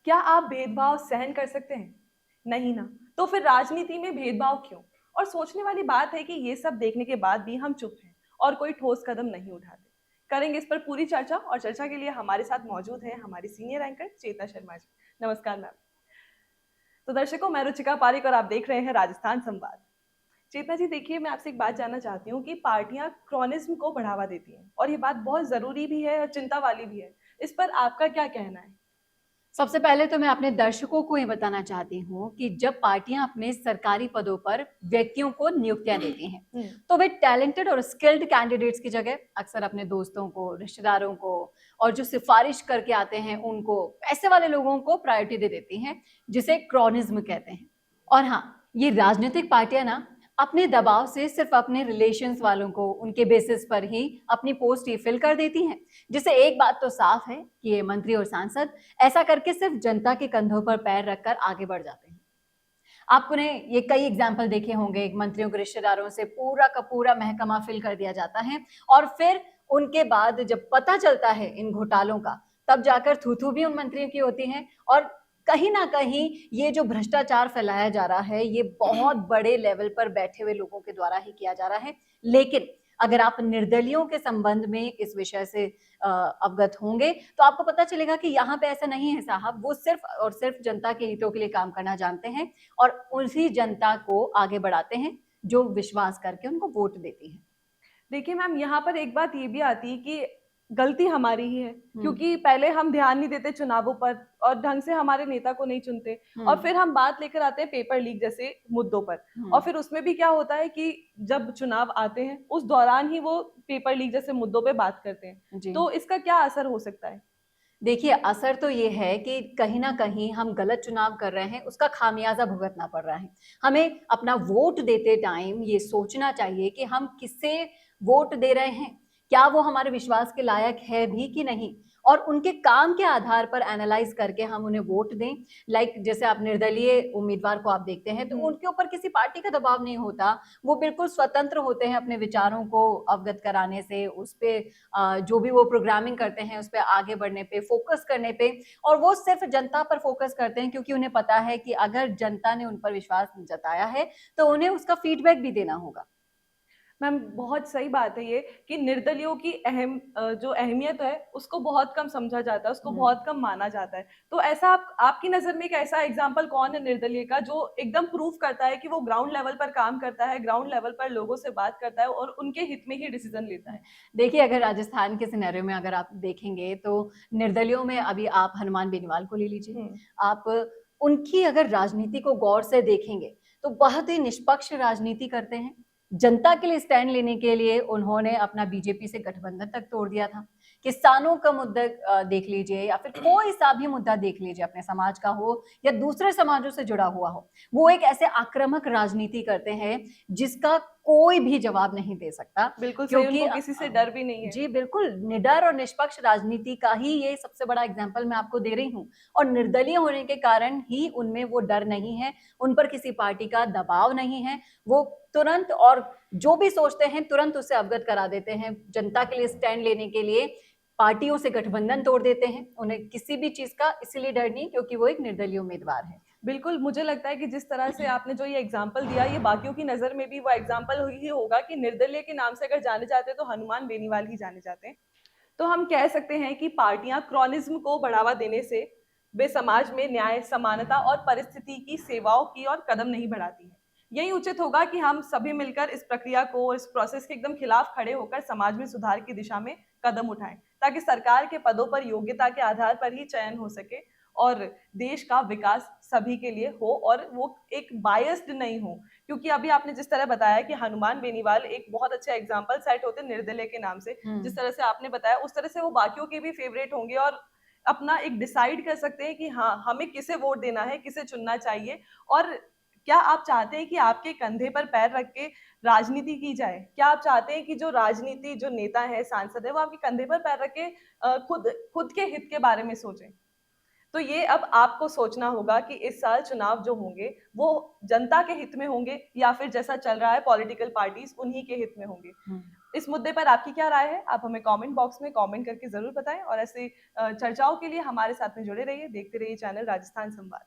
क्या आप भेदभाव सहन कर सकते हैं? नहीं ना। तो फिर राजनीति में भेदभाव क्यों? और सोचने वाली बात है कि ये सब देखने के बाद भी हम चुप हैं और कोई ठोस कदम नहीं उठाते। करेंगे इस पर पूरी चर्चा और चर्चा के लिए हमारे साथ मौजूद हैं हमारी सीनियर एंकर चेतना शर्मा जी। नमस्कार मैम। तो दर्शकों, मैं रुचिका पारिक और आप देख रहे हैं राजस्थान संवाद। चेतना जी, देखिए, मैं आपसे एक बात जानना चाहती हूँ कि पार्टियां क्रॉनिज्म को बढ़ावा देती हैं और ये बात बहुत जरूरी भी है और चिंता वाली भी है। इस पर आपका क्या कहना है? सबसे पहले तो मैं अपने दर्शकों को ये बताना चाहती हूँ कि जब पार्टियां अपने सरकारी पदों पर व्यक्तियों को नियुक्तियां देती हैं, तो वे टैलेंटेड और स्किल्ड कैंडिडेट्स की जगह अक्सर अपने दोस्तों को, रिश्तेदारों को और जो सिफारिश करके आते हैं उनको, ऐसे वाले लोगों को प्रायोरिटी दे देती हैं, जिसे क्रॉनिज्म कहते हैं। और हाँ, ये राजनीतिक पार्टियां ना अपने दबाव से सिर्फ अपने रिलेशंस वालों को उनके बेसिस पर ही अपनी पोस्ट ही फिल कर देती हैं, जिससे एक बात तो साफ है कि ये मंत्री और सांसद ऐसा करके सिर्फ जनता के कंधों पर पैर रखकर आगे बढ़ जाते हैं। आपने ये कई एग्जाम्पल देखे होंगे, मंत्रियों के रिश्तेदारों से पूरा का पूरा महकमा फिल कर दिया जाता है और फिर उनके बाद जब पता चलता है इन घोटालों का, तब जाकर थू-थू भी उन मंत्रियों की होती है। और कहीं ना कहीं ये जो भ्रष्टाचार फैलाया जा रहा है, ये बहुत बड़े लेवल पर बैठे हुए लोगों के द्वारा ही किया जा रहा है। लेकिन अगर आप निर्दलियों के संबंध में इस विषय से अवगत होंगे, तो आपको पता चलेगा कि यहाँ पे ऐसा नहीं है साहब। वो सिर्फ और सिर्फ जनता के हितों के लिए काम करना जानते हैं और उसी जनता को आगे बढ़ाते हैं जो विश्वास करके उनको वोट देती है। देखिए मैम, यहाँ पर एक बात ये भी आती है कि गलती हमारी ही है, क्योंकि पहले हम ध्यान नहीं देते चुनावों पर और ढंग से हमारे नेता को नहीं चुनते और फिर हम बात लेकर आते हैं पेपर लीक जैसे मुद्दों पर। और फिर उसमें भी क्या होता है कि जब चुनाव आते हैं उस दौरान ही वो पेपर लीक जैसे मुद्दों पे बात करते हैं। तो इसका क्या असर हो सकता है? देखिए, असर तो ये है कि कहीं न कहीं हम गलत चुनाव कर रहे हैं, उसका खामियाज़ा भुगतना पड़ रहा है। हमें अपना वोट देते टाइम ये सोचना चाहिए कि हम किसे वोट दे रहे हैं, क्या वो हमारे विश्वास के लायक है भी कि नहीं? और उनके काम के आधार पर एनालाइज़ करके हम उन्हें वोट दें। लाइक जैसे आप निर्दलीय उम्मीदवार को आप देखते हैं, तो उनके ऊपर किसी पार्टी का दबाव नहीं होता। वो बिल्कुल स्वतंत्र होते हैं अपने विचारों को अवगत कराने से, उस पे जो भी वो प्रोग्रामिंग करते हैं उस पे आगे बढ़ने पे, फोकस करने पे। और वो सिर्फ जनता पर फोकस करते हैं क्योंकि उन्हें पता है कि अगर जनता ने उन पर विश्वास जताया है, तो उन्हें उसका फीडबैक भी देना होगा। मैम, बहुत सही बात है ये कि निर्दलियों की जो अहमियत है उसको बहुत कम समझा जाता है, उसको बहुत कम माना जाता है। तो ऐसा आपकी नज़र में एक ऐसा एग्जाम्पल कौन है निर्दलीय का जो एकदम प्रूफ करता है कि वो ग्राउंड लेवल पर काम करता है, ग्राउंड लेवल पर लोगों से बात करता है और उनके हित में ही डिसीजन लेता है? देखिए, अगर राजस्थान के सिनेरियो में अगर आप देखेंगे, तो निर्दलियों में अभी आप हनुमान बेनीवाल को ले लीजिए। आप उनकी अगर राजनीति को गौर से देखेंगे, तो बहुत ही निष्पक्ष राजनीति करते हैं। जनता के लिए स्टैंड लेने के लिए उन्होंने अपना बीजेपी से गठबंधन तक तोड़ दिया था। किसानों का मुद्दा देख लीजिए या फिर कोई सा भी मुद्दा देख लीजिए, अपने समाज का हो या दूसरे समाजों से जुड़ा हुआ हो, वो एक ऐसे आक्रामक राजनीति करते हैं जिसका कोई भी जवाब नहीं दे सकता। बिल्कुल सही, क्योंकि उनको किसी से डर भी नहीं है। जी बिल्कुल, निडर और निष्पक्ष राजनीति का ही ये सबसे बड़ा एग्जाम्पल मैं आपको दे रही हूँ। और निर्दलीय होने के कारण ही उनमें वो डर नहीं है, उन पर किसी पार्टी का दबाव नहीं है। वो तुरंत और जो भी सोचते हैं तुरंत उससे अवगत करा देते हैं। जनता के लिए स्टैंड लेने के लिए पार्टियों से गठबंधन तोड़ देते हैं। उन्हें किसी भी चीज का इसीलिए डर नहीं, क्योंकि वो एक निर्दलीय उम्मीदवार है। बिल्कुल, मुझे लगता है कि जिस तरह से आपने जो ये एग्ज़ाम्पल दिया, ये बाकियों की नज़र में भी वो एग्ज़ाम्पल ही होगा कि निर्दलीय के नाम से अगर जाने जाते हैं, तो हनुमान बेनीवाल ही जाने जाते हैं। तो हम कह सकते हैं कि पार्टियां क्रॉनिज्म को बढ़ावा देने से वे समाज में न्याय, समानता और परिस्थिति की सेवाओं की और कदम नहीं बढ़ाती हैं। यही उचित होगा कि हम सभी मिलकर इस प्रक्रिया को, इस प्रोसेस के एकदम खिलाफ खड़े होकर समाज में सुधार की दिशा में कदम उठाएं, ताकि सरकार के पदों पर योग्यता के आधार पर ही चयन हो सके और देश का विकास सभी के लिए हो और वो एक बायस्ड नहीं हो। क्योंकि अभी आपने जिस तरह बताया कि हनुमान बेनीवाल एक बहुत अच्छा एग्जाम्पल सेट होते हैं निर्दलीय के नाम से, जिस तरह से आपने बताया उस तरह से वो बाकियों के भी फेवरेट होंगे और अपना एक डिसाइड कर सकते हैं कि हाँ, हमें किसे वोट देना है, किसे चुनना चाहिए। और क्या आप चाहते हैं कि आपके कंधे पर पैर रख के राजनीति की जाए? क्या आप चाहते हैं कि जो राजनीति, जो नेता है, सांसद है, वो आपके कंधे पर पैर रख के खुद खुद के हित के बारे में सोचें? तो ये अब आपको सोचना होगा कि इस साल चुनाव जो होंगे वो जनता के हित में होंगे या फिर जैसा चल रहा है पॉलिटिकल पार्टीज उन्हीं के हित में होंगे। इस मुद्दे पर आपकी क्या राय है? आप हमें कमेंट बॉक्स में कमेंट करके ज़रूर बताएँ और ऐसे चर्चाओं के लिए हमारे साथ में जुड़े रहिए, देखते रहिए चैनल राजस्थान संवाद।